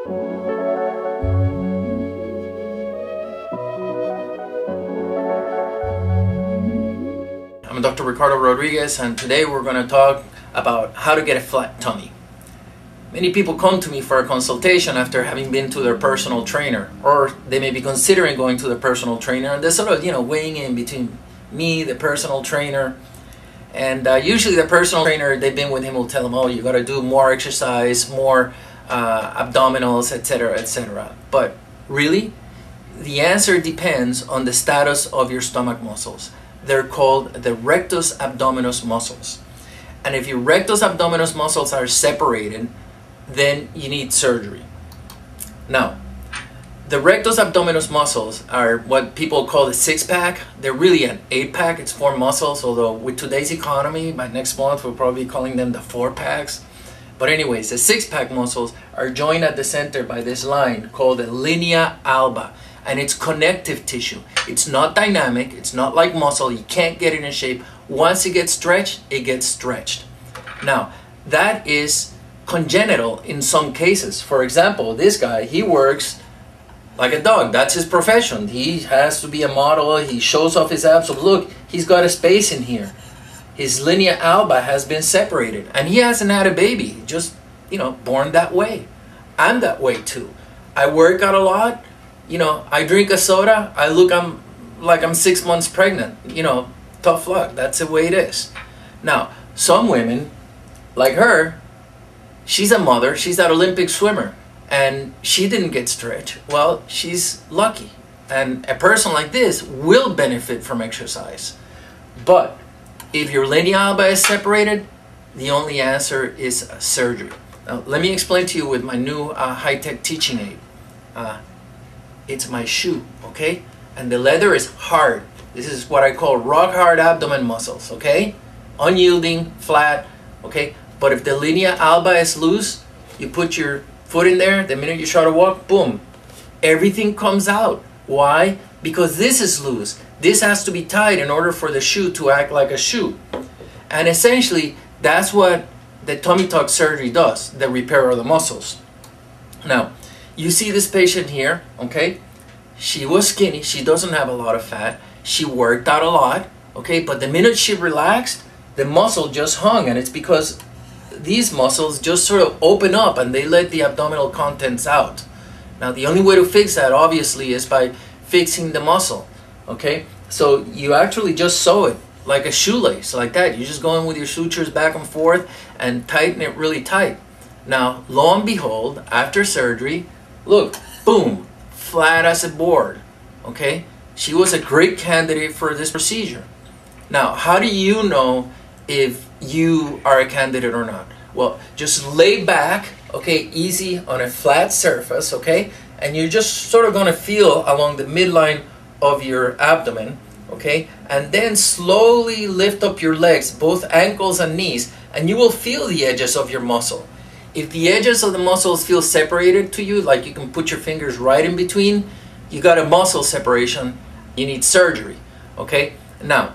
I'm Dr. Ricardo Rodriguez, and today we're going to talk about how to get a flat tummy. Many people come to me for a consultation after having been to their personal trainer, or they may be considering going to their personal trainer, and they're sort of, weighing in between me, the personal trainer, and usually the personal trainer, they've been with him, will tell them, oh, you got to do more exercise, more abdominals, etc., etc. But really, the answer depends on the status of your stomach muscles. They're called the rectus abdominis muscles. And if your rectus abdominis muscles are separated, then you need surgery. Now, the rectus abdominis muscles are what people call the six-pack. They're really an eight-pack. It's four muscles, although with today's economy, by next month, we'll probably be calling them the four-packs. But anyways, the six-pack muscles are joined at the center by this line called the linea alba. And it's connective tissue. It's not dynamic. It's not like muscle. You can't get it in shape. Once it gets stretched, it gets stretched. Now, that is congenital in some cases. For example, this guy, he works like a dog. That's his profession. He has to be a model. He shows off his abs. So look, he's got a space in here. His linea alba has been separated. And he hasn't had a baby. Just, born that way. I'm that way too. I work out a lot. I drink a soda, I'm like I'm 6 months pregnant. Tough luck. That's the way it is. Now, some women, like her, she's a mother, she's an Olympic swimmer, and she didn't get stretched. Well, she's lucky. And a person like this will benefit from exercise. But if your linea alba is separated, the only answer is surgery. Now, let me explain to you with my new high-tech teaching aid. It's my shoe, okay? And the leather is hard. This is what I call rock hard abdomen muscles, okay? Unyielding, flat, okay? But if the linea alba is loose, you put your foot in there, the minute you try to walk, boom, everything comes out. Why? Because this is loose. This has to be tight in order for the shoe to act like a shoe. And essentially, that's what the tummy tuck surgery does, the repair of the muscles. Now, you see this patient here, okay? She was skinny, she doesn't have a lot of fat, she worked out a lot, okay? But the minute she relaxed, the muscle just hung, and it's because these muscles just sort of open up and they let the abdominal contents out. Now, the only way to fix that, obviously, is by fixing the muscle, okay? So you actually just sew it like a shoelace, like that. You just go in with your sutures back and forth and tighten it really tight. Now, lo and behold, after surgery, look, boom, flat as a board, okay? She was a great candidate for this procedure. Now, how do you know if you are a candidate or not? Well, just lay back, okay, easy on a flat surface, okay? And you're just sort of going to feel along the midline of your abdomen, okay? And then slowly lift up your legs, both ankles and knees, and you will feel the edges of your muscle. If the edges of the muscles feel separated to you, like you can put your fingers right in between, you got a muscle separation, you need surgery, okay? Now,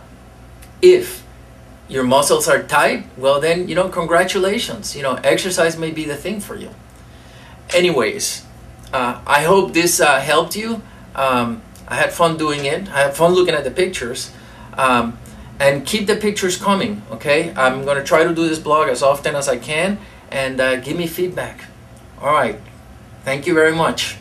if your muscles are tight, well then, congratulations. Exercise may be the thing for you. Anyways, I hope this helped you. I had fun doing it. I had fun looking at the pictures. And keep the pictures coming, okay? I'm going to try to do this blog as often as I can. And give me feedback. All right. Thank you very much.